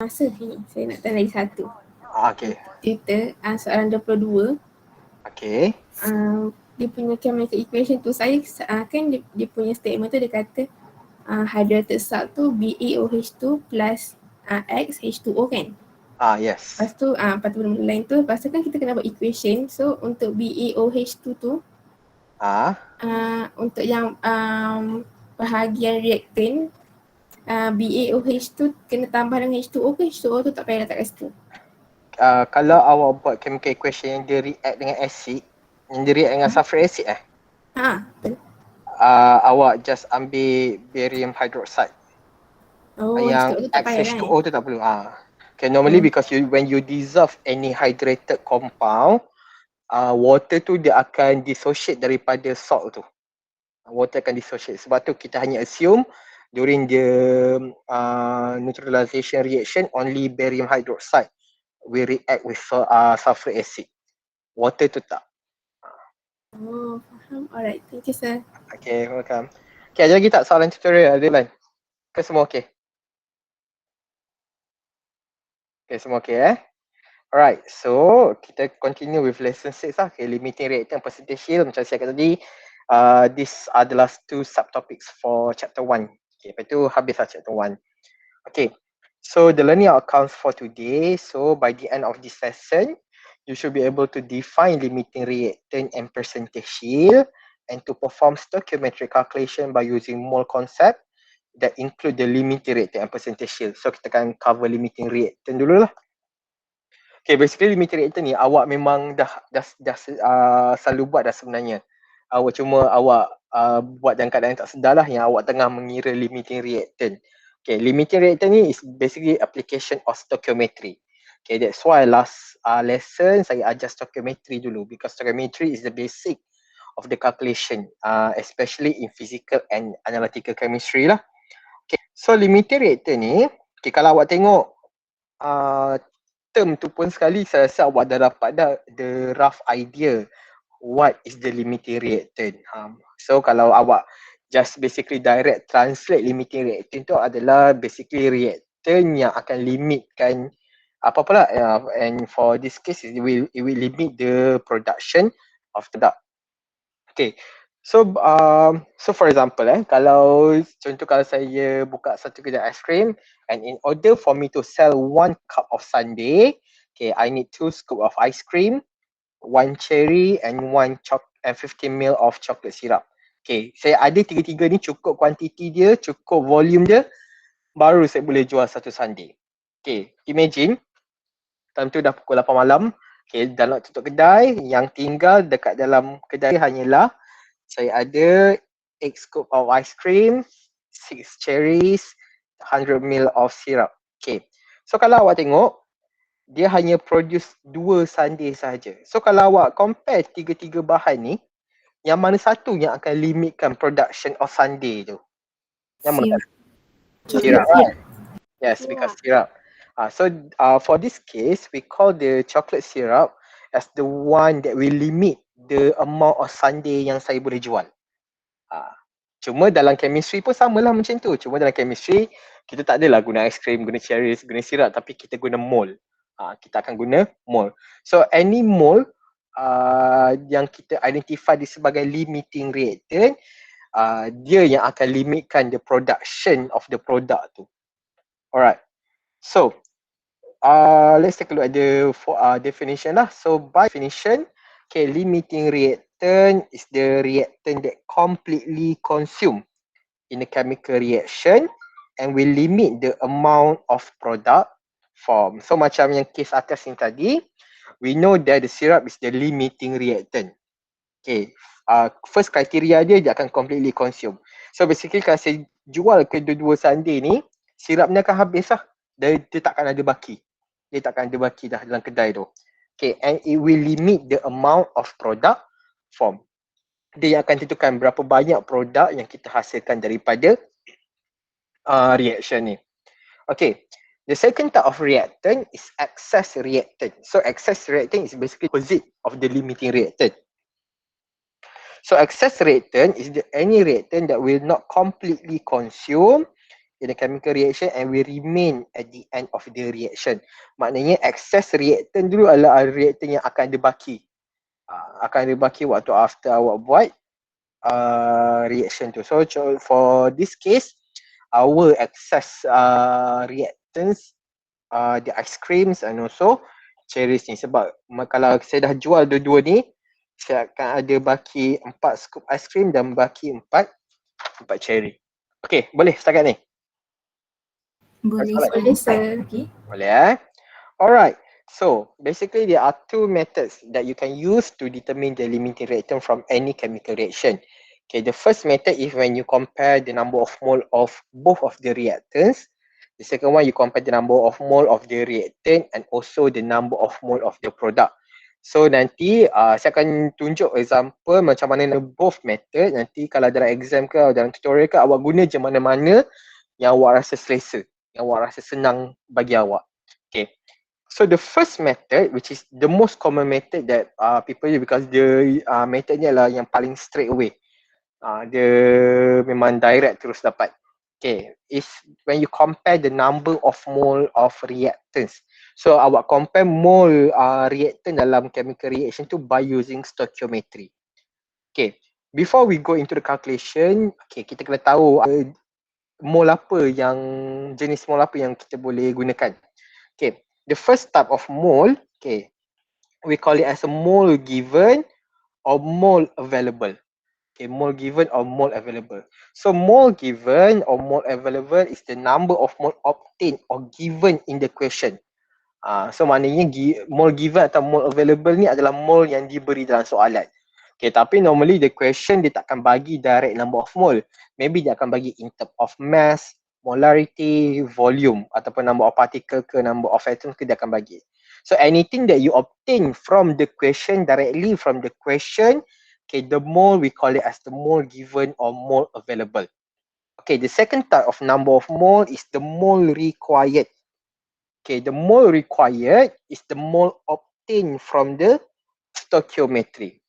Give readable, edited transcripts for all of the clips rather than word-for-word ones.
Masa ni saya nak tanya lagi satu. Okay. Kita soalan 22. Okay. Dia punya chemical equation tu saya kan dia punya statement tu dia kata hydrated salt tu BaOH2 plus X H2O kan. Yes. Lepas tu lepas tu benda lain tu, lepas tu kan kita kena buat equation. So untuk BaOH2 tu untuk yang bahagian reactant BaOH tu kena tambah dengan H2O ke H2O tu tak payah letak kat situ? Kalau awak buat chemical equation yang dia react dengan acid, yang dia react dengan sulfuric acid betul. Awak just ambil barium hydroxide. Yang H2O tu tak payah kan? H2O tu tak perlu. Okay, normally because when you dissolve any hydrated compound, water tu dia akan dissociate daripada salt tu. Water akan dissociate. Sebab tu kita hanya assume during the neutralization reaction, only barium hydroxide will react with sulfuric acid. Water tu tak. Faham. Alright, thank you sir. Okay, welcome. Okay, ada lagi tak soalan tutorial? Ada lain? Ke semua okay? Okay, semua okay Alright, so kita continue with lesson 6 Okay, limiting reactant percentage yield. Macam saya kata tadi, these are the last two subtopics for chapter 1. Okay, lepas tu habislah chapter 1. Okay, so the learning outcomes for today. So by the end of this session, you should be able to define limiting reactant and percentage yield and to perform stoichiometric calculation by using mole concept that include the limiting reactant and percentage yield. So kita akan cover limiting reactant dulu lah. Okay, basically limiting reactant ni awak memang dah selalu buat dah sebenarnya. Awak buat dalam keadaan tak sedar lah yang awak tengah mengira limiting reactant. Okay, limiting reactant ni is basically application of stoichiometry. Okay, that's why last lesson saya ajar stoichiometry dulu because stoichiometry is the basic of the calculation, especially in physical and analytical chemistry lah. Okay, so limiting reactant ni, okay, kalau awak tengok term tu pun sekali saya rasa awak dah dapat dah the rough idea what is the limiting reactant. So kalau awak just basically direct translate limiting reactant tu adalah basically reactant yang akan limitkan apa-apa lah, and for this case it will limit the production of the product. Okay, so for example kalau contoh kalau saya buka satu kedai ice cream and in order for me to sell 1 cup of sundae, okay, I need 2 scoop of ice cream, 1 cherry and 50 ml of chocolate syrup. Okay, saya ada tiga-tiga ni cukup kuantiti dia, cukup volume dia, baru saya boleh jual satu sundae. Okay, imagine time tu dah pukul 8 malam, okay, dah nak tutup kedai, yang tinggal dekat dalam kedai hanyalah saya ada 8 scoop of ice cream, 6 cherries, 100 ml of syrup. Okay, so kalau awak tengok, dia hanya produce 2 sundae sahaja. So kalau awak compare tiga-tiga bahan ni, yang mana satu yang akan limitkan production of sundae tu? Yang mana? Syrup, right? Yes, because syrup. So for this case, we call the chocolate syrup as the one that will limit the amount of sundae yang saya boleh jual. Cuma dalam chemistry pun samalah macam tu. Cuma dalam chemistry, kita tak adalah guna ice cream, guna cherries, guna syrup, tapi kita guna mole. Kita akan guna mole. So any mole yang kita identify di sebagai limiting reactant, dia yang akan limitkan the production of the product tu. Alright. So let's take a look at the definition lah. So by definition, okay, limiting reactant is the reactant that completely consume in a chemical reaction and will limit the amount of product formed. So macam yang case atas ni tadi, we know that the syrup is the limiting reactant. Okay, first criteria dia akan completely consume. So basically kalau saya jual kedua-dua sundae ni, syrup ni akan habis lah. Dia takkan ada baki. Dia takkan ada baki dah dalam kedai tu. Okay, and it will limit the amount of product formed. Dia yang akan tentukan berapa banyak produk yang kita hasilkan daripada reaction ni. Okay, the second type of reactant is excess reactant. So excess reactant is basically opposite of the limiting reactant. So excess reactant is any reactant that will not completely consume in a chemical reaction and will remain at the end of the reaction. Maknanya excess reactant dulu adalah reactant yang akan dibaki. Akan dibaki waktu after awak buat reaction tu. So for this case, our excess reactants, the ice creams and also cherries ni. Sebab kalau saya dah jual dua-dua ni, saya akan ada baki 4 scoop ice cream dan baki 4 cherry. Okay, boleh setakat ni? Boleh sir. Okay. Boleh Alright. So basically there are two methods that you can use to determine the limiting reactant from any chemical reaction. Okay, the first method is when you compare the number of mole of both of the reactants. The second one, you compare the number of mole of the reactant and also the number of mole of the product. So nanti saya akan tunjuk example macam mana both method. Nanti kalau dalam exam ke atau dalam tutorial ke, awak guna je mana-mana yang awak rasa selesa, yang awak rasa senang bagi awak. Okay. So the first method, which is the most common method that people use because the method ni adalah yang paling straight away. Dia memang direct terus dapat. Okay, is when you compare the number of mole of reactants. So awak compare mole reactant dalam chemical reaction tu by using stoichiometry. Okay, before we go into the calculation, okay, kita kena tahu mole apa yang, jenis mole apa yang kita boleh gunakan. Okay, the first type of mole, okay, we call it as a mole given or mole available. Okay, mole given or mole available. So mole given or mole available is the number of mole obtained or given in the question. So maknanya mole given atau mole available ni adalah mole yang diberi dalam soalan. Okay, tapi normally the question dia takkan bagi direct number of mole. Maybe dia akan bagi in term of mass, molarity, volume ataupun number of particle ke number of atoms ke dia akan bagi. So anything that you obtain from the question, directly from the question, okay, the mole we call it as the mole given or mole available. Okay, the second type of number of mole is the mole required. Okay, the mole required is the mole obtained from the stoichiometry.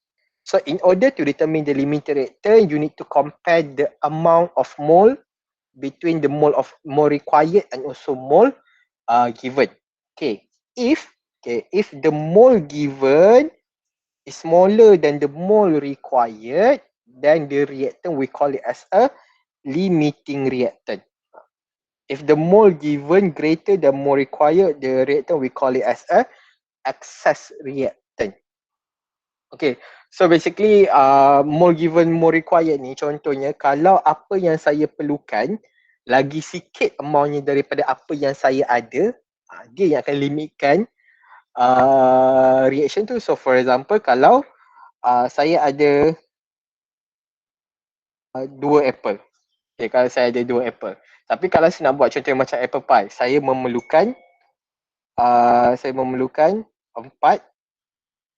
So in order to determine the limiting reactant, you need to compare the amount of mole between the mole required and also mole given. Okay, if the mole given is smaller than the mole required, then the reactant we call it as a limiting reactant. If the mole given greater than mole required, the reactant we call it as a excess reactant. Okay, so basically mole given, mole required ni contohnya kalau apa yang saya perlukan lagi sikit amountnya daripada apa yang saya ada, dia yang akan limitkan reaction tu. So for example, kalau saya ada 2 apple. Okay, kalau saya ada 2 apple. Tapi kalau saya nak buat contoh macam apple pie, saya memerlukan 4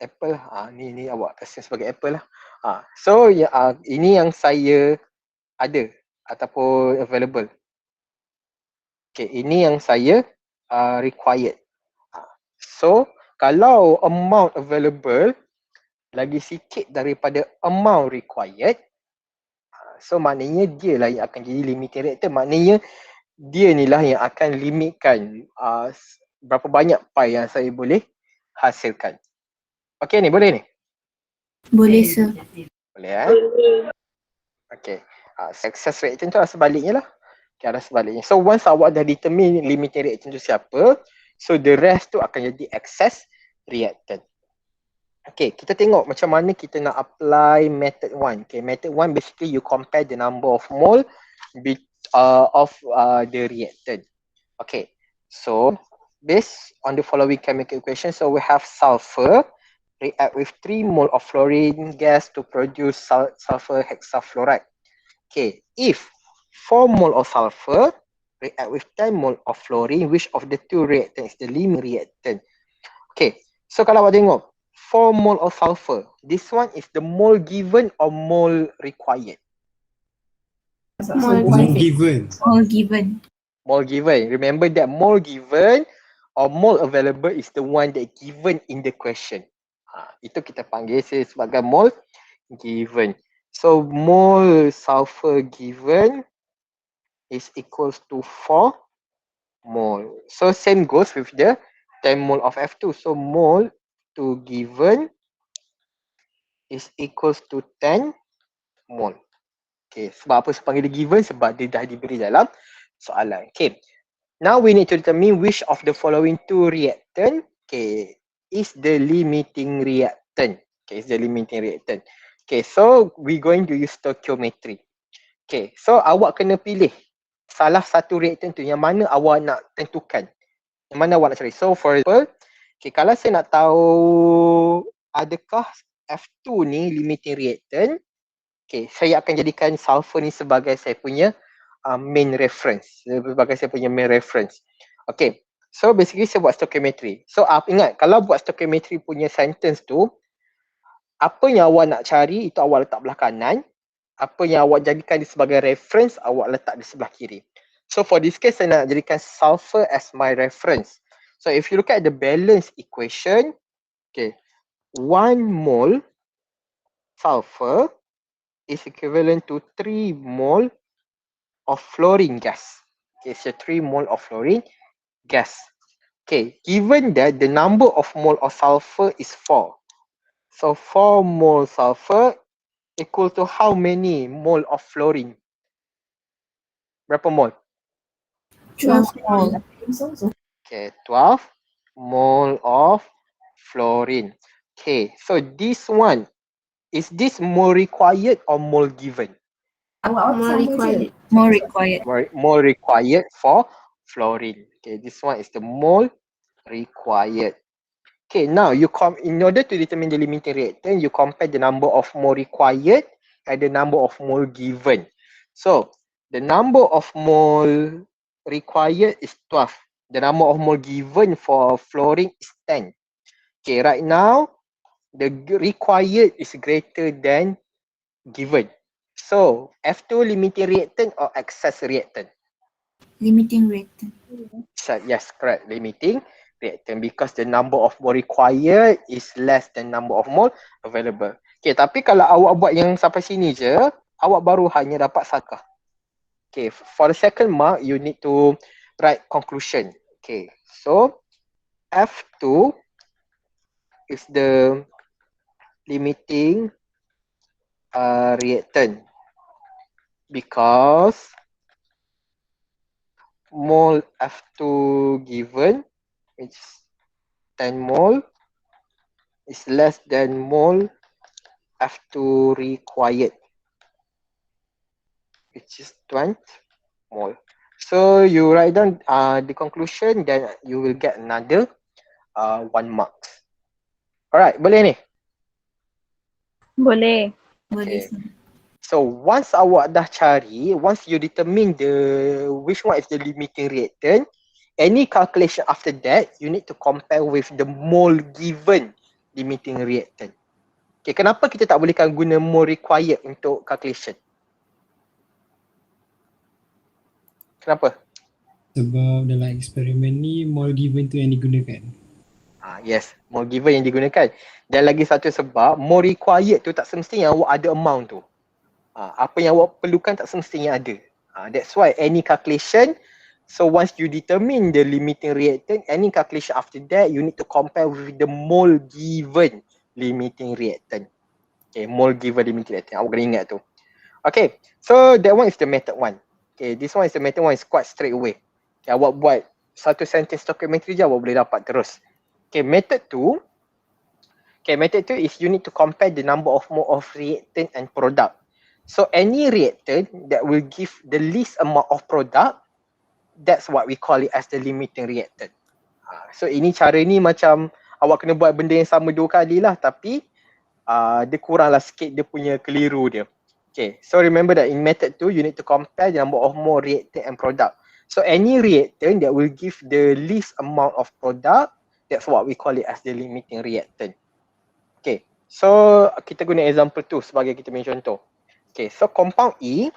apple. Ni awak kasi sebagai apple lah. So ini yang saya ada ataupun available. Okay, ini yang saya required. So kalau amount available lagi sikit daripada amount required, so maknanya dia lah yang akan jadi limiting reactant. Maknanya dia ni lah yang akan limitkan berapa banyak pie yang saya boleh hasilkan. Okay ni, boleh ni? Boleh sir. Boleh Okay. Excess reactant tu arah sebaliknya lah. Okay, arah sebaliknya. So once awak dah determine limiting reactant tu siapa, so the rest tu akan jadi excess reactant. Okay, kita tengok macam mana kita nak apply method 1. Okay, method 1 basically you compare the number of mole of the reactant. Okay, so based on the following chemical equation, so we have sulfur react with 3 mole of fluorine gas to produce sulfur hexafluoride. Okay, if 4 mole of sulfur react with 10 mole of fluorine, which of the two reactants is the limiting reactant? Okay, so kalau awak tengok 4 mole of sulfur, this one is the mole given or mole required? Mole given. Mole given. Mole given. Remember that mole given or mole available is the one that given in the question. Itu kita panggil sebagai mole given. So mole sulfur given is equals to 4 mole. So same goes with the 10 mole of F2. So mole to given is equals to 10 mole. Okay, sebab apa saya panggil dia given? Sebab dia dah diberi dalam soalan. Okay, now we need to determine which of the following two reactant, okay, is the limiting reactant. Okay, is the limiting reactant. Okay, so we going to use stoichiometry. Okay, so awak kena pilih salah satu reactant tu yang mana awak nak tentukan. Yang mana awak nak cari. So for example, okay, kalau saya nak tahu adakah F2 ni limiting reactant, okay, saya akan jadikan sulfur ni sebagai saya punya main reference. Sebagai saya punya main reference. Okay, so basically saya buat stoichiometry. So ingat, kalau buat stoichiometry punya sentence tu, apa yang awak nak cari itu awak letak belah kanan. Apa yang awak jadikan dia sebagai reference, awak letak di sebelah kiri. So for this case, saya nak jadikan sulfur as my reference. So if you look at the balance equation, okay, 1 mole sulfur is equivalent to 3 mole of fluorine gas. Okay, so 3 mole of fluorine gas. Okay, given that the number of mole of sulfur is 4. So 4 mole sulfur equal to how many mole of fluorine? Berapa mole? 12 mole. Okay, 12 mole of fluorine. Okay, so this one, is this mole required or mole given? More required. More required. Mole required for fluorine. Okay, this one is the mole required. Okay, now in order to determine the limiting reactant, you compare the number of mole required and the number of mole given. So the number of mole required is 12. The number of mole given for fluorine is 10. Okay, right now the required is greater than given. So F2 limiting reactant or excess reactant? Limiting reactant. Yes, correct. Limiting reactant because the number of mole required is less than number of mole available. Okay, tapi kalau awak buat yang sampai sini je, awak baru hanya dapat satu. Okay, for the second mark, you need to write conclusion. Okay, so F2 is the limiting reactant because mole F2 given, which is 10 mole, is less than mole F2 required, which is 20 mole. So you write down the conclusion, then you will get another 1 mark. Alright, boleh ni? Boleh. Boleh. Okay. So once awak dah cari, once you determine which one is the limiting reactant, any calculation after that, you need to compare with the mole given limiting reactant. Okay, kenapa kita tak bolehkan guna mole required untuk calculation? Kenapa? Sebab dalam eksperimen ni mole given tu yang digunakan. Yes, mole given yang digunakan. Dan lagi satu sebab mole required tu tak semestinya awak ada amount tu. Apa yang awak perlukan tak semestinya ada. That's why any calculation, so once you determine the limiting reactant, any calculation after that, you need to compare with the mole given limiting reactant. Okay, mole given limiting reactant. Awak kena ingat tu. Okay, so that one is the method one. Okay, this one is the method one, is quite straight away. Okay, awak buat satu sentence stoichiometry je, awak boleh dapat terus. Okay, method two. Okay, method two is you need to compare the number of mole of reactant and product. So any reactant that will give the least amount of product, that's what we call it as the limiting reactant. So ini cara ni macam awak kena buat benda yang sama 2 kali lah, tapi dia kuranglah sikit dia punya keliru dia. Okay, so remember that in method 2 you need to compare the number of mole reactant and product. So any reactant that will give the least amount of product, that's what we call it as the limiting reactant. Okay, so kita guna example tu sebagai kita punya contoh. Okay, so compound E.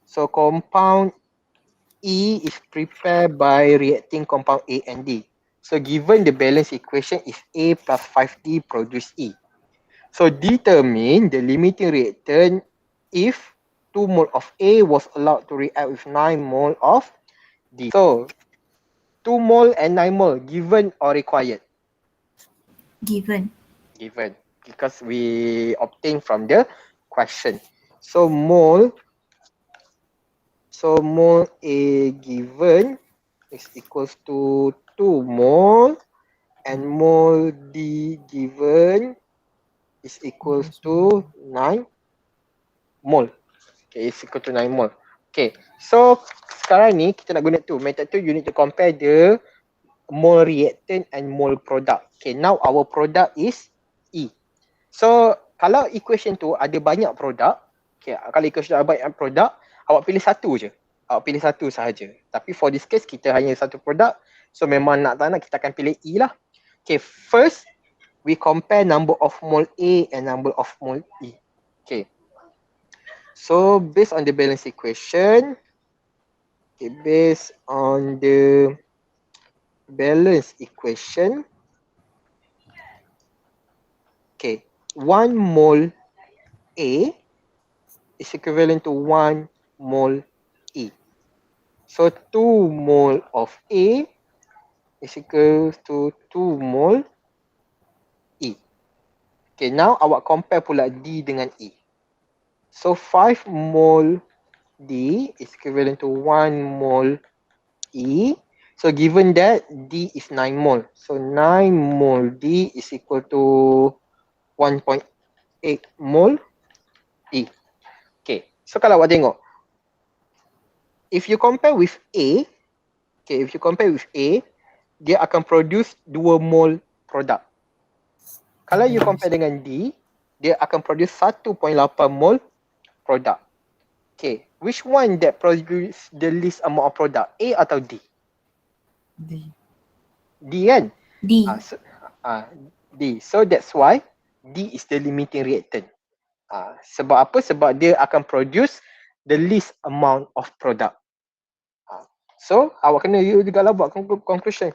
So compound E is prepared by reacting compound A and D. So given the balance equation is A plus 5D produce E. So determine the limiting reactant if 2 mole of A was allowed to react with 9 mole of D. So 2 mole and 9 mole, given or required? Given. Given, because we obtain from the question. So mole A given is equals to 2 mole, and mole D given is equals to 9 mole. Okay, is equal to 9 mole. Okay, so sekarang ni kita nak guna tu. Method tu you need to compare the mole reactant and mole product. Okay, now our product is E. So kalau equation tu ada banyak produk, okay, kalau equation ada banyak produk, awak pilih satu je. Awak pilih satu sahaja. Tapi for this case kita hanya satu produk, so memang nak tak nak kita akan pilih E lah. Okay, first we compare number of mole A and number of mole E. Okay. So based on the balance equation, okay, based on the balance equation, okay, 1 mole A is equivalent to 1 mole E. So 2 mole of A is equal to 2 mole E. Okay, now awak compare pula D dengan E. So 5 mole D is equivalent to 1 mole E. So given that D is 9 mole. So 9 mole D is equal to 1.8 mole E. Okay, so kalau awak tengok, if you compare with A, okay, if you compare with A, dia akan produce 2 mole produk. Kalau you compare dengan D, dia akan produce 1.8 mole produk. Okay, which one that produce the least amount of product? A atau D? D. D kan? D. D. So that's why D is the limiting reactant. Sebab apa? Sebab dia akan produce the least amount of product. So awak kena you juga lah buat conclusion.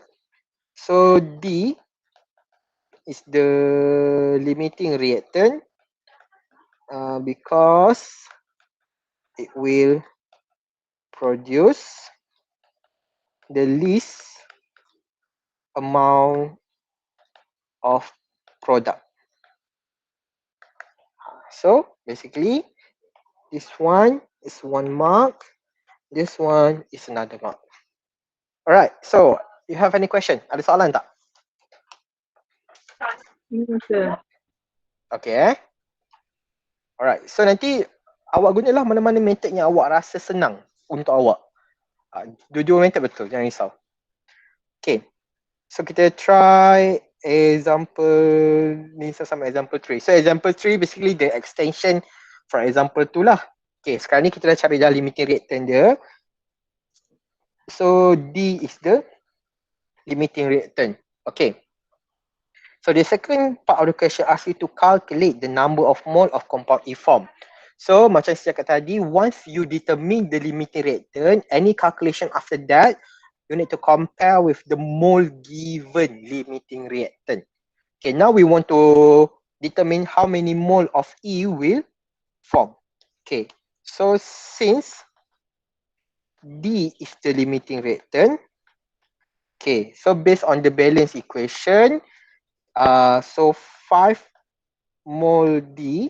So D is the limiting reactant because it will produce the least amount of product. So basically, this one is 1 mark, this one is another mark. Alright, so you have any question? Ada soalan tak? Okay. Alright, so nanti awak gunalah mana-mana method yang awak rasa senang untuk awak. Dua-dua method betul, jangan risau. Okay, so kita try example ni sama example 3. So example 3 basically the extension for example 2 lah. Okay, sekarang ni kita dah cari dah limiting reactant dia. So D is the limiting reactant. Okay. So the second part of the question asks you to calculate the number of mole of compound E form. So macam saya cakap tadi, once you determine the limiting reactant, any calculation after that, you need to compare with the mole given limiting reactant. Okay, now we want to determine how many mole of E will form. Okay, so since D is the limiting reactant, okay, so based on the balance equation, so 5 mole D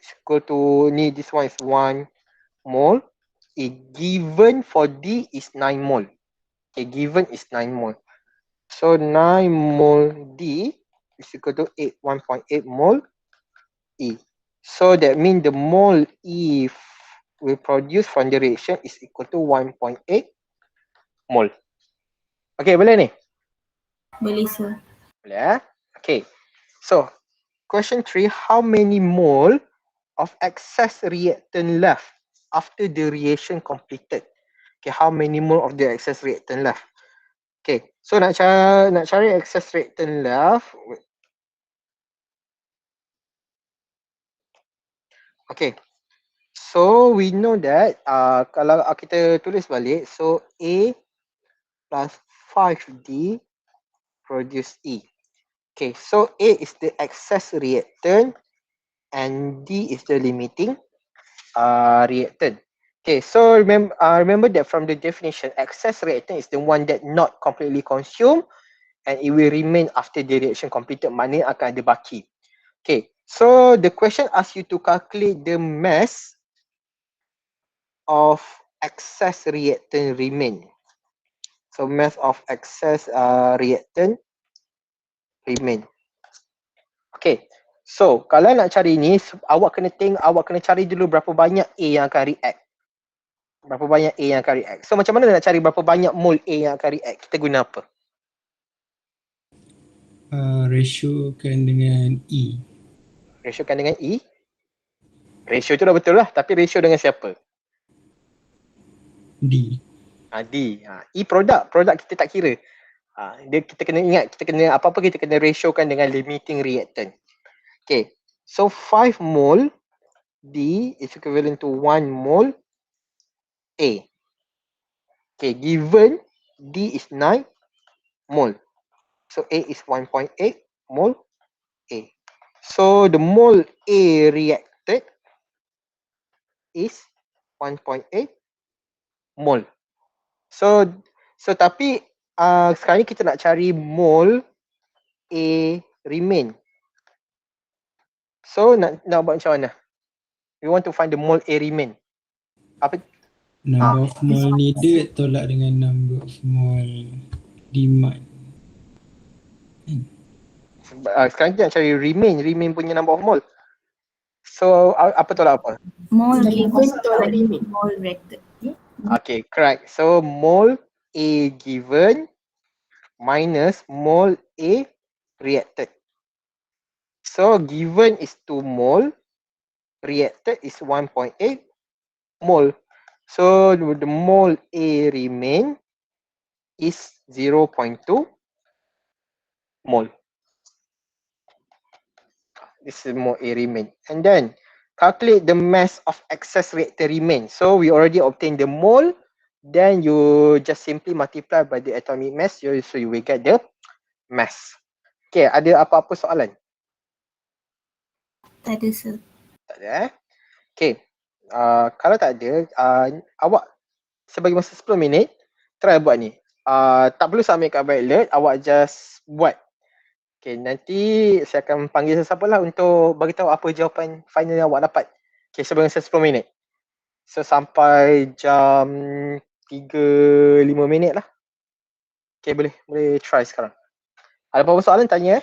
is equal to, this one is 1 mole. Given for D is 9 mole. Okay, given is 9 mole. So 9 mole D is equal to 1.8 mole E. So that means the mole E will produce from the reaction is equal to 1.8 mole. Okay, boleh ni? Boleh, sir. Boleh. Okay. So, question 3, how many mole of excess reactant left after the reaction completed? Okay, how many mole of the excess reactant left? Okay, so nak cari excess reactant left. Okay, so we know that kalau kita tulis balik, so A plus 5D produce E. Okay, so A is the excess reactant and D is the limiting reactant. Okay, so remember that from the definition, excess reactant is the one that not completely consumed and it will remain after the reaction completed, maknanya akan ada baki. Okay, so the question asks you to calculate the mass of excess reactant remain. So mass of excess reactant remain. Okay, so kalau nak cari ni, awak kena cari dulu berapa banyak A yang akan react. Berapa banyak A yang akan react. So macam mana nak cari berapa banyak mol A yang akan react? Kita guna apa? Ratiokan dengan E. Ratiokan dengan E. Ratio tu dah betul lah. Tapi ratio dengan siapa? D. D. E produk. Produk kita tak kira. Kita kena ingat, kita kena apa-apa kita kena ratiokan dengan limiting reactant. Okay. So 5 mol D is equivalent to 1 mol A. Okay. Given D is 9 mol. So A is 1.8 mol A. So the mole A reacted is 1.8 mol. So tapi sekarang ni kita nak cari mole A remain. So nak buat macam mana? We want to find the mole A remain. Apa? Number of mole needed tolak dengan number of mole demand. Sekarang kita nak cari remain punya number of mole. So apa tolak apa? Mole Given tolak remain. mole reacted. Okay, correct. So mole A given minus mole A reacted. So given is 2 mole, reacted is 1.8 mole. So the mole A remain is 0.2 mole. This is mole A remain. And then calculate the mass of excess reactant remain. So we already obtained the mole. Then you just simply multiply by the atomic mass. So you will get the mass. Okay, ada apa-apa soalan? Tak ada, sir. Tak ada Okay. Kalau tak ada, awak sebagi masa 10 minit, try buat ni. Tak perlu submit kat Violet, awak just buat. Okay, nanti saya akan panggil sesiapa lah untuk bagi tahu apa jawapan final yang awak dapat. Okay, sebagi masa 10 minit. So sampai jam 3-5 minit lah. Okay, boleh try sekarang. Ada apa-apa soalan tanya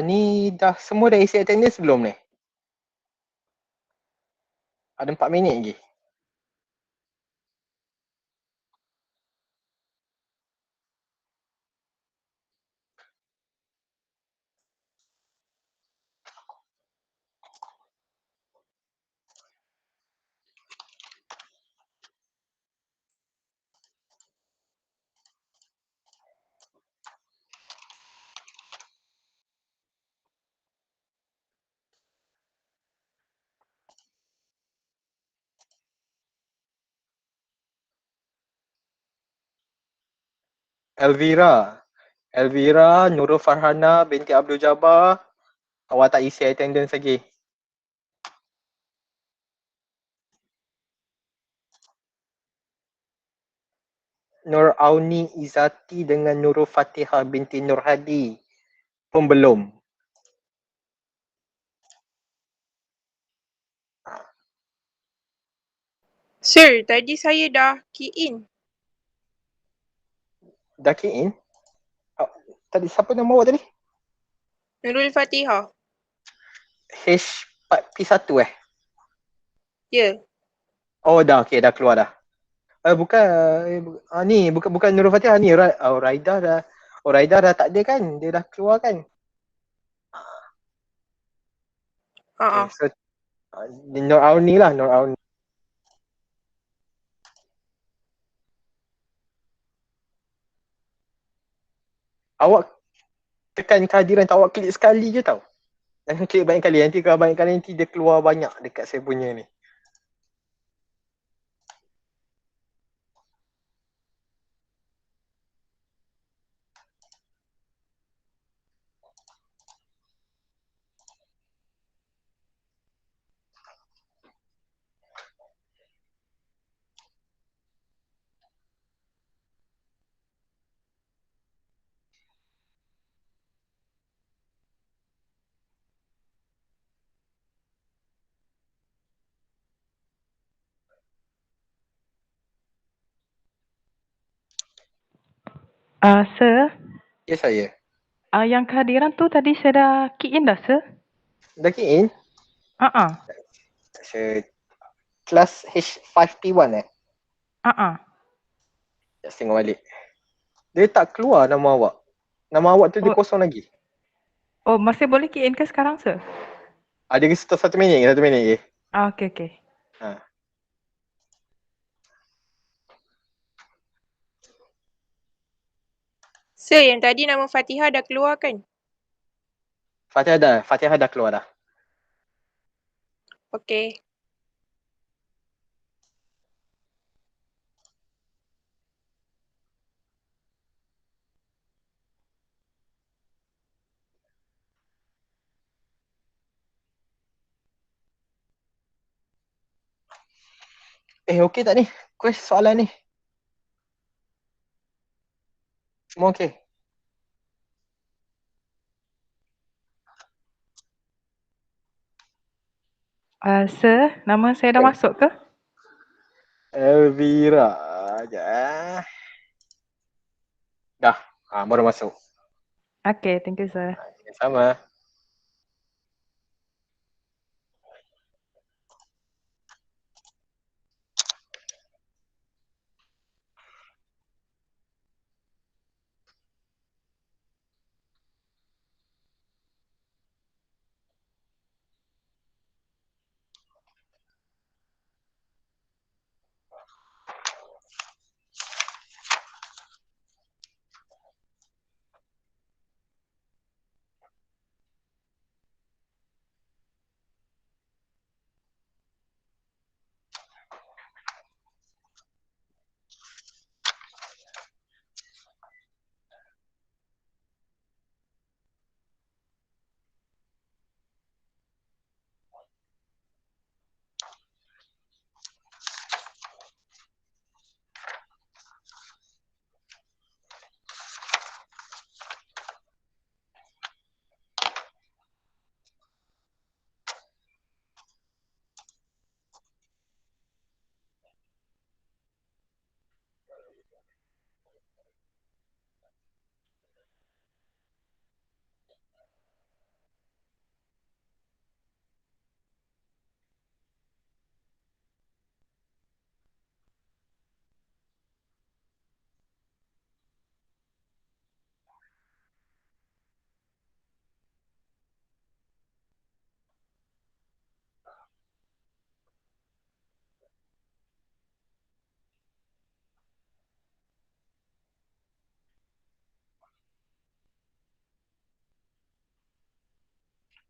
ni semua dah isi attendance belum ni? Ada 4 minit lagi. Elvira Nurul Farhana binti Abdul Jabbar. Awak tak isi attendance lagi. Nur Auni Izati dengan Nurul Fatihah binti Nur Hadi pun belum. Sir, tadi saya dah key in. Dah key in? Tadi siapa nama awak tadi? Nurul Fatihah. H4P1 Ya. Oh dah, okey, dah keluar dah. Ni bukan Nurul Fatihah ni. Raida dah. Raida dah tak ada kan? Dia dah keluar kan? Okay, so Nur Auni lah, Nur Auni. Awak tekan kehadiran tak, awak klik sekali je tau. Jangan klik banyak kali. Nanti kalau banyak kali nanti dia keluar banyak dekat saya punya ni. Sir, Ya saya. yang kehadiran tu tadi saya dah key in dah, sir. Dah key in? Saya kelas H5P1 Sekejap tengok balik. Dia tak keluar nama awak. Nama awak tu dia kosong lagi. Oh, masih boleh key in ke sekarang, sir? Ada stop 1 minit je. Okey. Sir, yang tadi nama Fatihah dah keluar kan? Fatihah dah keluar dah. Okey. Okey tak ni? Soalan ni. Semua okey? Sir, nama saya dah masuk ke? Elvira. Sekejap. Dah. Baru masuk. Okey, thank you, sir. Sama.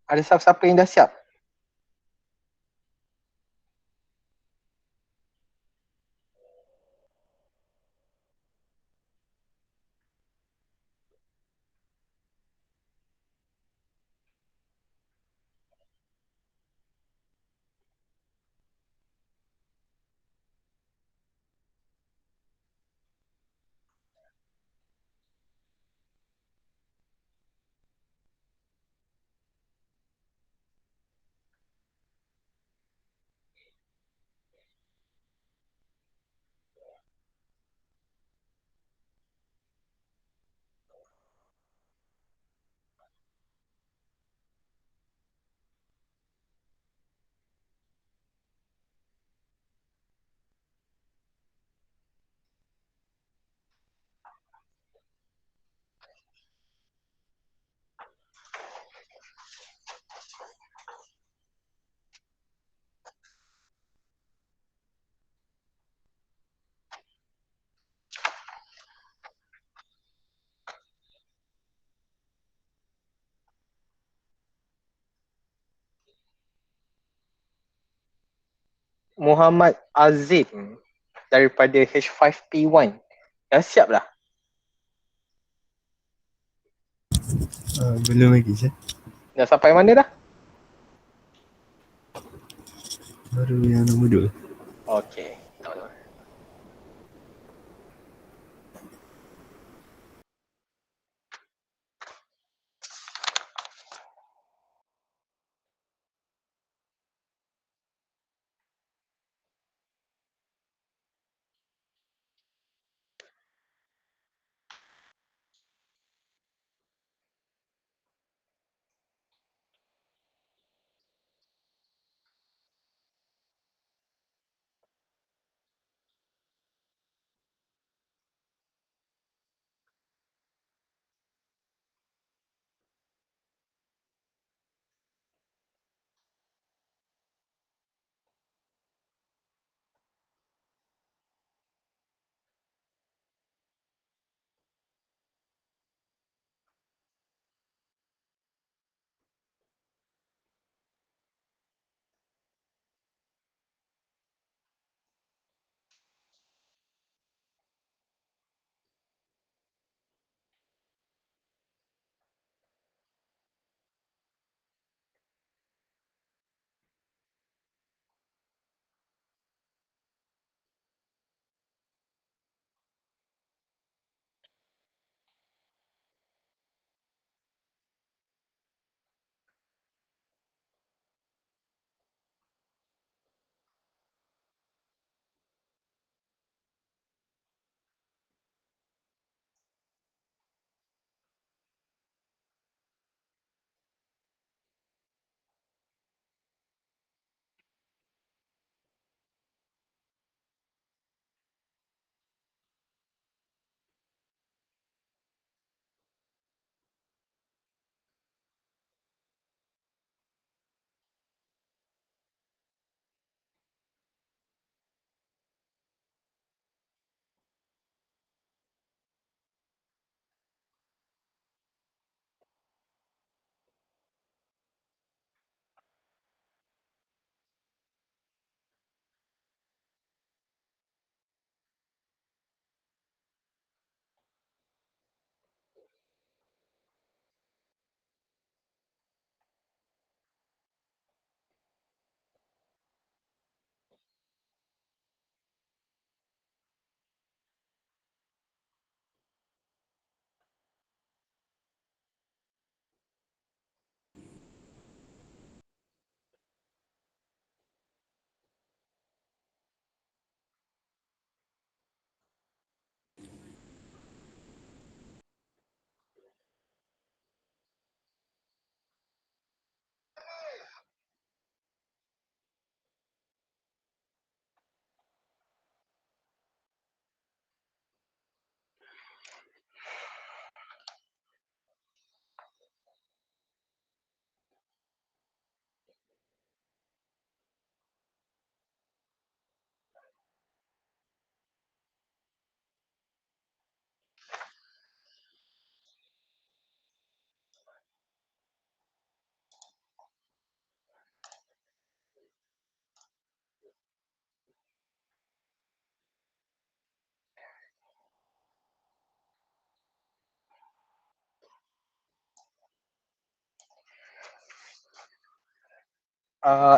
Ada siapa-siapa yang dah siap? Muhammad Azim daripada H5P1. Dah siap dah? Belum lagi je. Dah sampai mana dah? Baru yang nombor 2. Okey.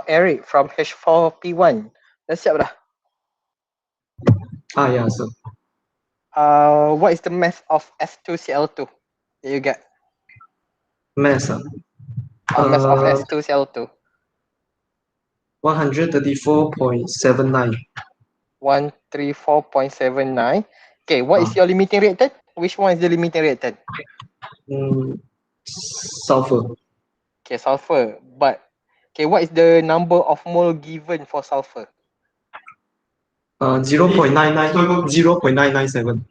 Eric from H4P1. Dah siap dah? Yeah, sir. What is the mass of S2Cl2 that you get? Mass. Mass of S2Cl2. 134.79. 134.79. Okay, what is your limiting reactant? Which one is the limiting reactant? Sulfur. Okay, sulfur. But, okay, what is the number of mole given for sulfur? 0.997.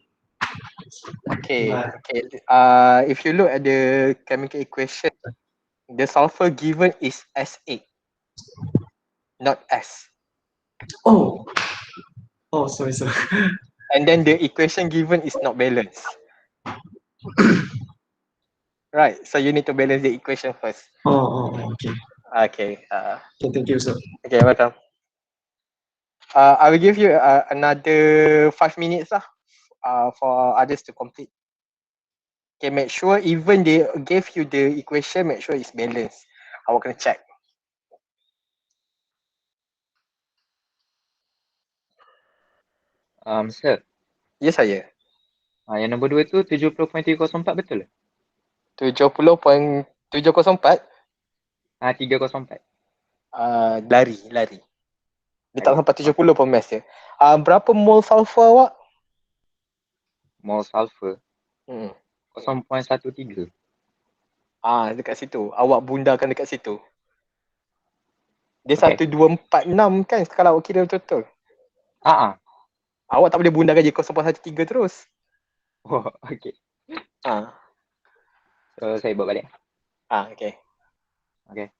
Okay, okay. If you look at the chemical equation, the sulfur given is S8, not S. Oh, sorry, sir. And then the equation given is not balanced. Right, so you need to balance the equation first. Okay. Okay. Okay, thank you, sir. Okay, welcome. I will give you another 5 minutes lah for others to complete. Okay, make sure even they gave you the equation, make sure it's balanced. Awak kena check. Sir, Ya saya. yang nombor 2 tu 70.304 betul ke? 70.704 304. lari. Dia tak sampai 70 pun mass dia. Berapa mol sulfur awak? Mol sulfur 0.13. Dekat situ. Awak bundakan dekat situ. Dia Okay. 1246 kan kalau awak kira betul-betul. Awak tak boleh bundakan je 0.13 terus. Oh, okay. Ah. So, saya buat balik. Okay. Okay.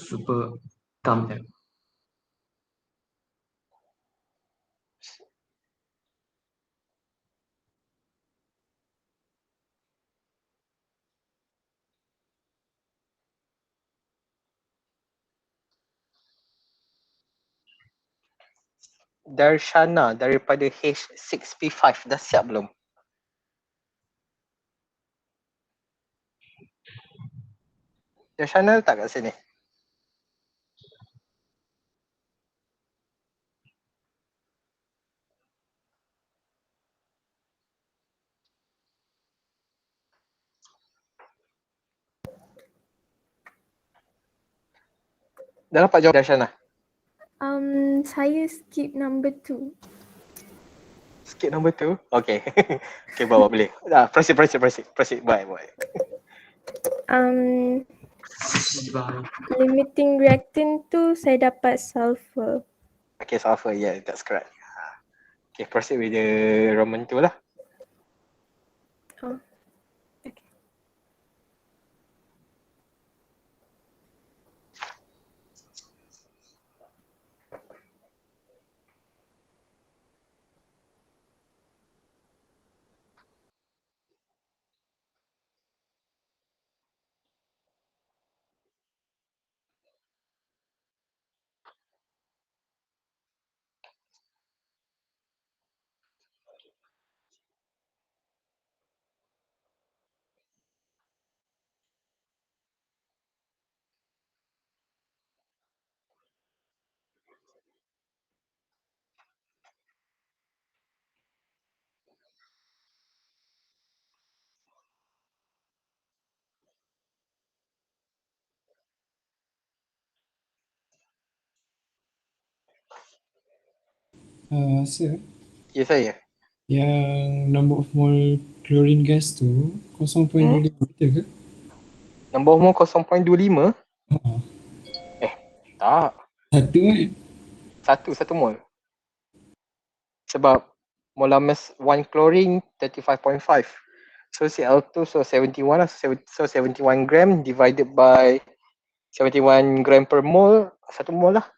Super thumbnail. Darshana daripada H6P5 dah siap belum? Darshana letak kat sini. Dah dapat jawab Darshana? Saya skip number 2. Skip number 2? Okay. Okay, bawa boleh. Proceed. Buat. Limiting reactant tu saya dapat sulfur. Okay, sulfur. Yeah, that's correct. Okay, proceed with the Roman 2 lah. Sir, Ya, saya. yang number of mole chlorine gas tu 0.25 betul ke? Nombor mol 0.25? Tak. Satu kan? Satu mol. Sebab molar mass 1 chlorine 35.5. So Cl2 so 71 lah. So 71 gram divided by 71 gram per mole, 1 mol lah.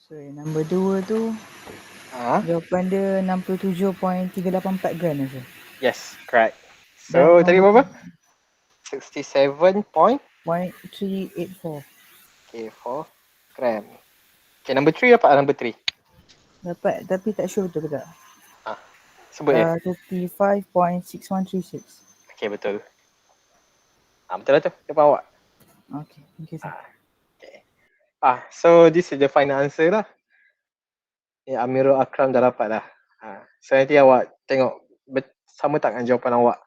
So nombor 2 tu jawapan dia 67.384 gram lah, sir. Yes, correct. So tadi berapa? 67.384. Okay, 4 gram. Okay, number 3 apa? Number 3. Dapat tapi tak sure betul ke tak. Sebut je. 35.6136. Okay, betul. Betul lah tu. Depan awak. Okay, thank you sir. Okay. So this is the final answer lah. Amirul Akram dah dapat dah. So nanti awak tengok sama tak dengan jawapan awak.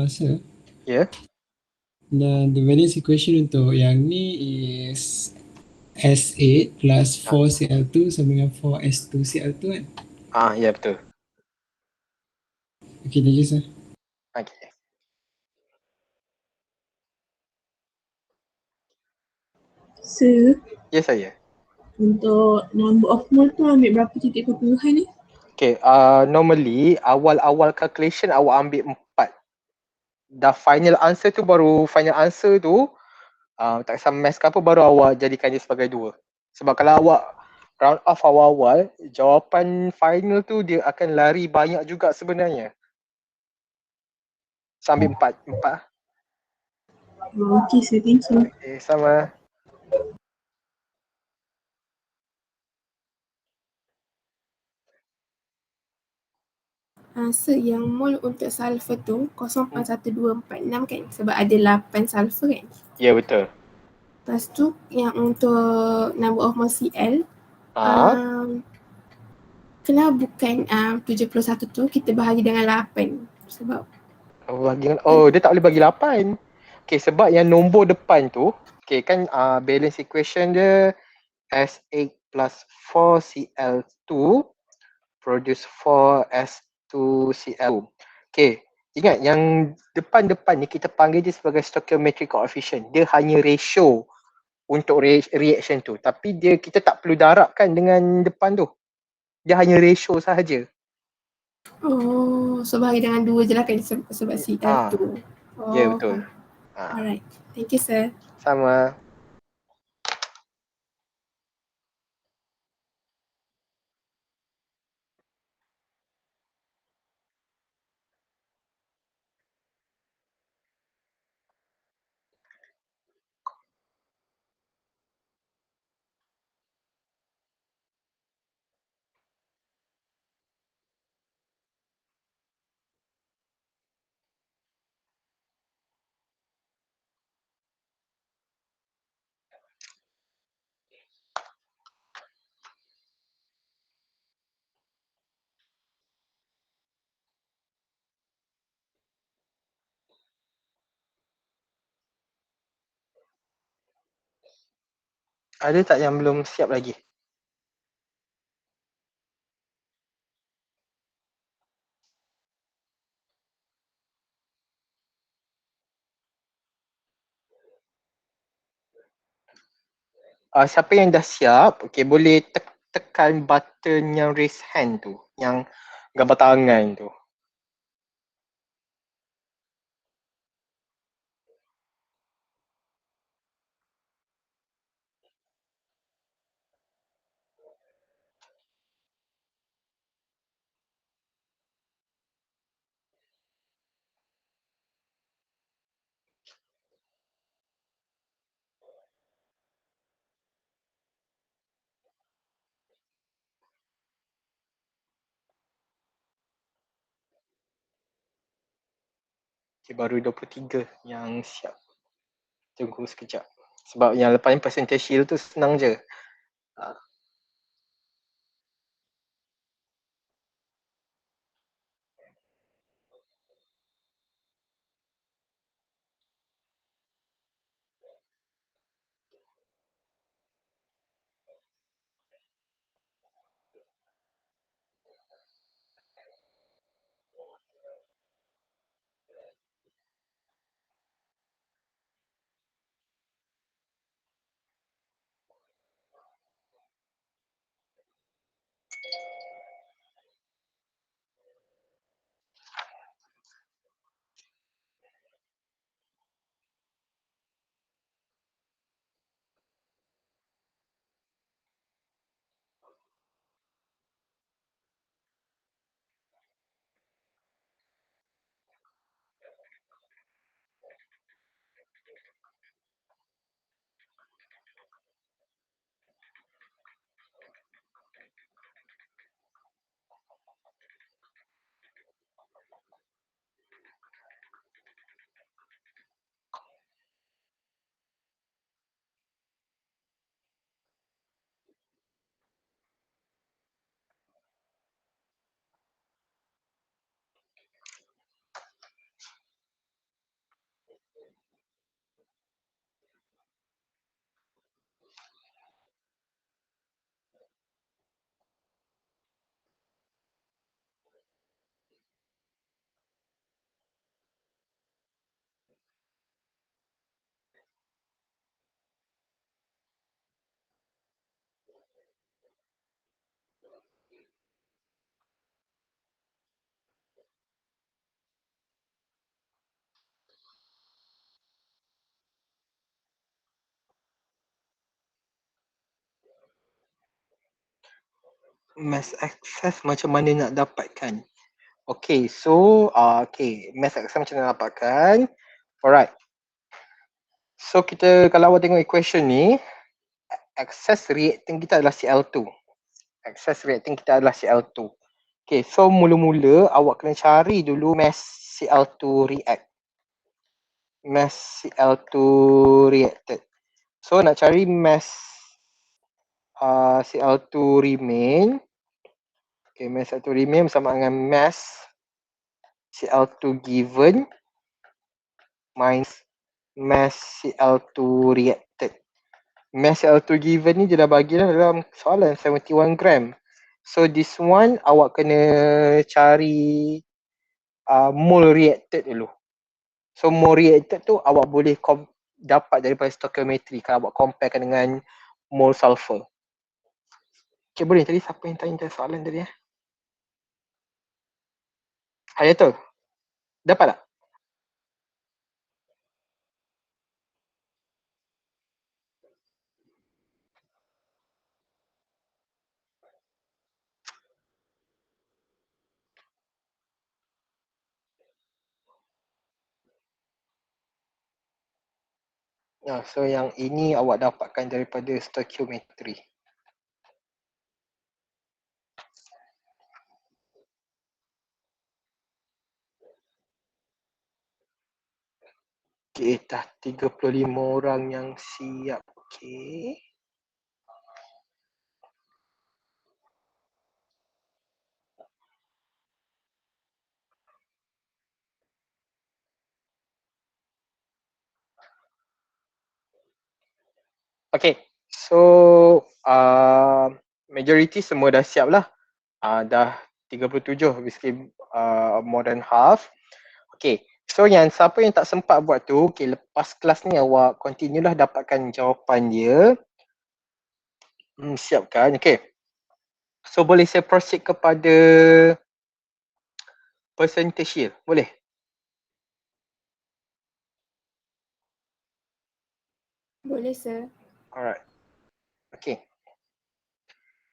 Sir, Ya. dan the valence equation untuk yang ni is S8 plus 4Cl2 sama dengan 4S2Cl2 kan? Ya betul. Okay, thank you sir. Okay. Sir, Ya saya. untuk number of mole tu ambil berapa titik perpuluhan ni? Okay, normally awal-awal calculation awak ambil 4. Dah final answer tu tak kisah maths ke apa, baru awak jadikan dia sebagai 2. Sebab kalau awak round off awal-awal, jawapan final tu dia akan lari banyak juga sebenarnya. So ambil 4. Okay sir, thank you. Okay, sama. So yang mol untuk sulfur tu 0.1246 kan, sebab ada 8 sulfur kan. Ya betul. Lepas tu yang untuk number of mole Cl, kenapa bukan 71 tu kita bahagi dengan 8? Sebab dia tak boleh bagi 8. Okay, sebab yang nombor depan tu, okay kan balance equation dia S8 plus 4Cl2 produce 4S2Cl2. Okay, ingat yang depan-depan ni kita panggil dia sebagai stoichiometric coefficient. Dia hanya ratio untuk reaction tu. Tapi kita tak perlu darabkan dengan depan tu. Dia hanya ratio sahaja. so bahagi dengan 2 je lah kan sebab Cl2. Ya betul. Alright, thank you sir. Sama. Ada tak yang belum siap lagi? Siapa yang dah siap, okay, boleh tekan button yang raise hand tu, yang gambar tangan tu. Okay, baru 23 yang siap. Tunggu sekejap. Sebab yang lepas ni percentage shield tu senang je. Mass access macam mana nak dapatkan? Okay, so mass access macam mana nak dapatkan? Alright. So kita kalau awak tengok equation ni, access reactant kita adalah Cl2. Access reactant kita adalah Cl2. Okay, so mula-mula awak kena cari dulu mass Cl2 react. Mass Cl2 reacted. So nak cari mass Cl2 remain. Okay, mass Cl2 remain sama dengan mass Cl2 given minus mass Cl2 reacted. Mass Cl2 given ni dia dah bagi dalam soalan 71 gram. So this one awak kena cari mole reacted dulu. So mole reacted tu awak boleh dapat daripada stoichiometry kalau awak comparekan dengan mole sulfur. Okay, boleh tadi siapa yang tanya soalan tadi tu? Dapat tak? So yang ini awak dapatkan daripada stoichiometry. Okay, dah 35 orang yang siap. Okay. Okay, so majority semua dah siap lah. Dah 37, basically more than half. Okay, so yang siapa yang tak sempat buat tu, okay, lepas kelas ni awak continue lah dapatkan jawapan dia. Siapkan, okay. So boleh saya proceed kepada percentage yield, boleh? Boleh, sir. Alright. Okay.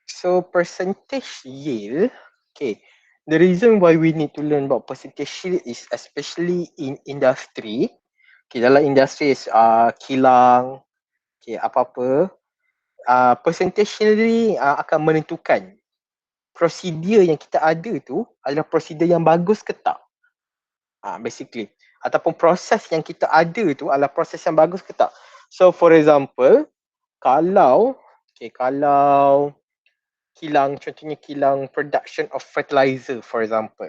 So percentage yield, okay. The reason why we need to learn about percentage yield is especially in industry. Okay, dalam industri kilang, okay, apa-apa. Percentage yield ni akan menentukan prosedur yang kita ada tu adalah prosedur yang bagus ke tak. Basically. Ataupun proses yang kita ada tu adalah proses yang bagus ke tak. So for example, kalau kilang, contohnya kilang production of fertilizer for example.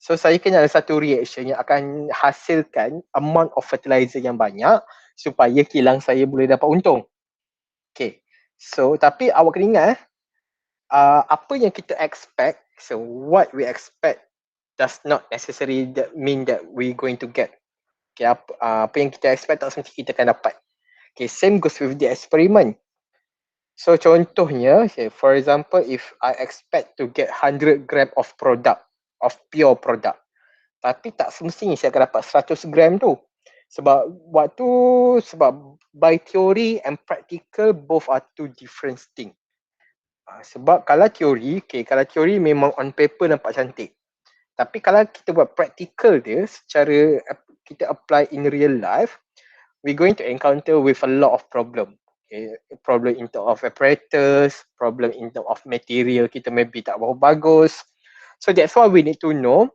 So saya kena ada satu reaction yang akan hasilkan amount of fertilizer yang banyak supaya kilang saya boleh dapat untung. Okay. So tapi awak kena ingat apa yang kita expect, so what we expect does not necessarily mean that we going to get. Okay, apa yang kita expect tak semesti kita akan dapat. Okay, same goes with the experiment. So contohnya, for example, if I expect to get 100 gram of product, of pure product, tapi tak semestinya saya akan dapat 100 gram tu. Sebab by theory and practical both are two different things. Sebab kalau teori memang on paper nampak cantik. Tapi kalau kita buat practical dia, secara kita apply in real life, we're going to encounter with a lot of problem. Okay, problem in terms of apparatus, problem in terms of material kita maybe tak berapa bagus. So that's why we need to know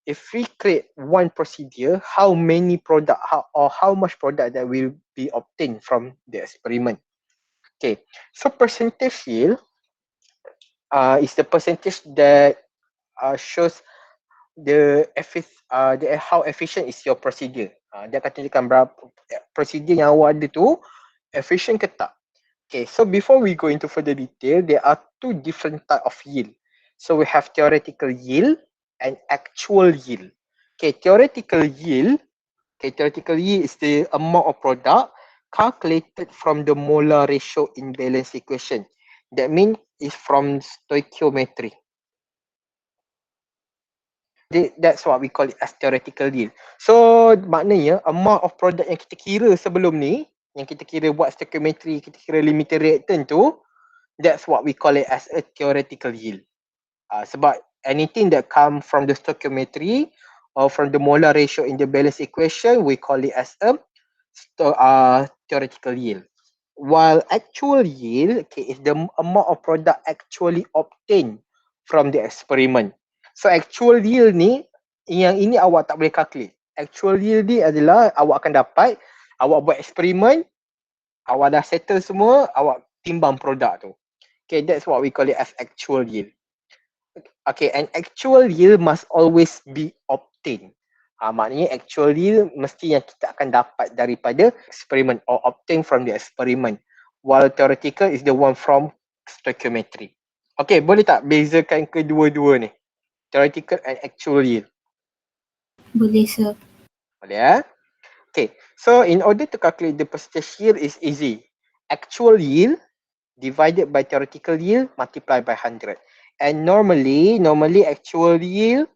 if we create one procedure, how many product or how much product that will be obtained from the experiment. Okay, so percentage yield is the percentage that shows how efficient is your procedure. Dia akan tunjukkan berapa procedure yang awak ada tu efficient ke tak. Okay, so before we go into further detail, there are two different type of yield. So we have theoretical yield and actual yield. Okay, theoretical yield is the amount of product calculated from the molar ratio imbalance equation. That means it's from stoichiometry. That's what we call it as theoretical yield. So maknanya amount of product yang kita kira sebelum ni, yang kita kira buat stoichiometry, kita kira limiting reactant tu, That's what we call it as a theoretical yield. Sebab anything that come from the stoichiometry or from the molar ratio in the balance equation, we call it as a theoretical yield. While actual yield, okay, is the amount of product actually obtained from the experiment. So actual yield ni, yang ini awak tak boleh calculate. Actual yield ni adalah awak akan dapat, awak buat eksperimen, awak dah settle semua, awak timbang produk tu. Okay, that's what we call it as actual yield. Okay, and actual yield must always be obtained. Maknanya actual yield mesti yang kita akan dapat daripada eksperimen or obtain from the experiment. While theoretical is the one from stoichiometry. Okay, boleh tak bezakan kedua-dua ni? Theoretical and actual yield. Boleh, sir. Boleh ya? Okay, so in order to calculate the percentage yield is easy. Actual yield divided by theoretical yield multiplied by 100. And normally actual yield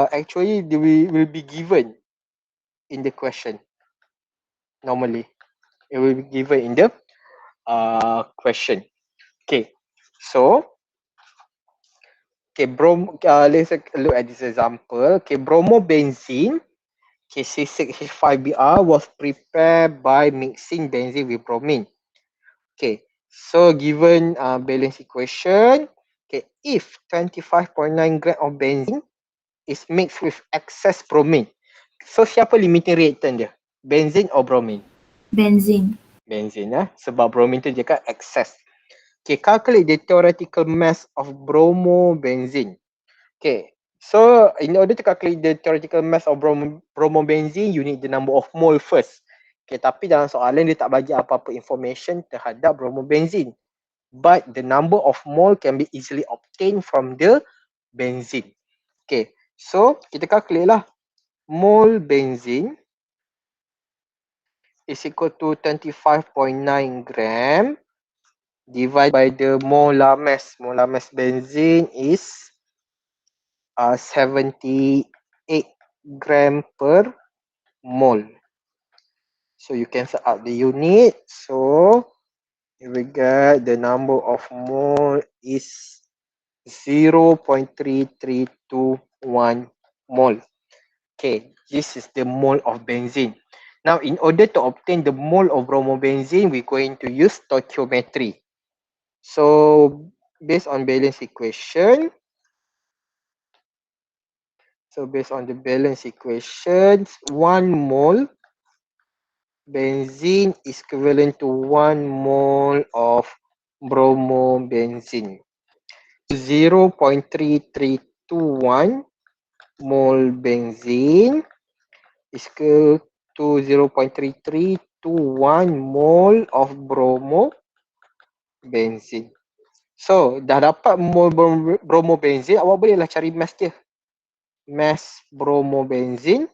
actually will be given in the question. Normally, it will be given in the question. Okay, so okay, let's look at this example. Okay, bromobenzene, okay, C6H5Br was prepared by mixing benzene with bromine. Okay, so given balance equation, okay, if 25.9 gram of benzene is mixed with excess bromine, so siapa limiting reactant dia? Benzene or bromine? Benzene. Benzene sebab bromine tu dia kan excess. Okay, calculate the theoretical mass of bromobenzene. Okay, so in order to calculate the theoretical mass of bromobenzene, you need the number of mole first. Okay, tapi dalam soalan dia tak bagi apa-apa information terhadap bromobenzene. But the number of mole can be easily obtained from the benzene. Okay, so kita calculate lah. Mole benzene is equal to 25.9 gram divided by the molar mass. Molar mass benzene is 78 gram per mole. So you cancel out the unit. So we get the number of mole is 0.3321 mole. Okay, this is the mole of benzene. Now, in order to obtain the mole of bromobenzene, we're going to use stoichiometry. So, based on balance equation, one mole benzene is equivalent to 1 mole of bromobenzene. 0.3321 mole benzene is equal to 0.3321 mole of bromobenzene. So, dah dapat mole bromobenzene, awak bolehlah cari mass dia. Mass bromobenzene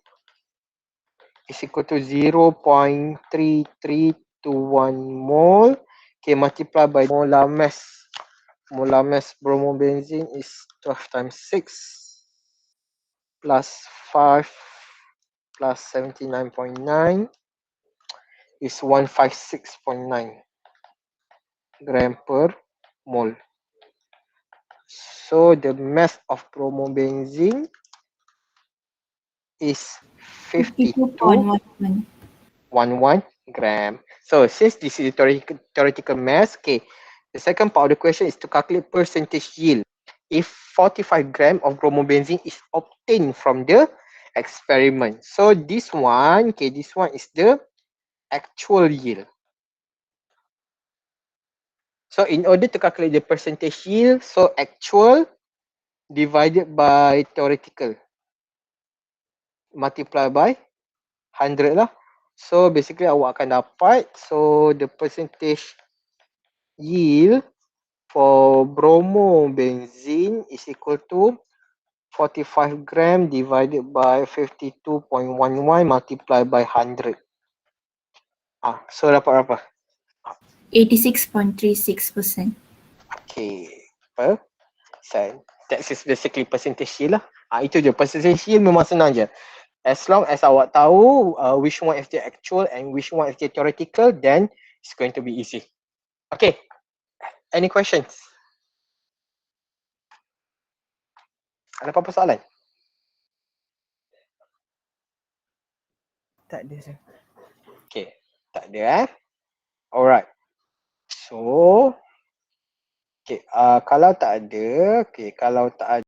is equal to 0.3321 mole. Okay, multiply by molar mass. Molar mass bromobenzene is 12 times 6 plus 5 plus 79.9 is 156.9 gram per mole. So the mass of bromobenzene is 52.11 gram. So since this is theoretical mass, okay, the second part of the question is to calculate percentage yield if 45 gram of bromobenzene is obtained from the experiment. So this one, okay, this one is the actual yield. So in order to calculate the percentage yield, so actual divided by theoretical multiply by 100 lah. So basically awak akan dapat, so the percentage yield for bromobenzene is equal to 45 gram divided by 52.11 multiplied by 100. So dapat berapa? 86.36%. Okay, percent. That is basically percentage yield lah. Itu je, percentage yield memang senang je. As long as awak tahu which one is the actual and which one is the theoretical, then it's going to be easy. Okay, Any questions? Ada apa-apa soalan? Tak ada sir. Okay, tak ada Alright. So, okay, kalau tak ada,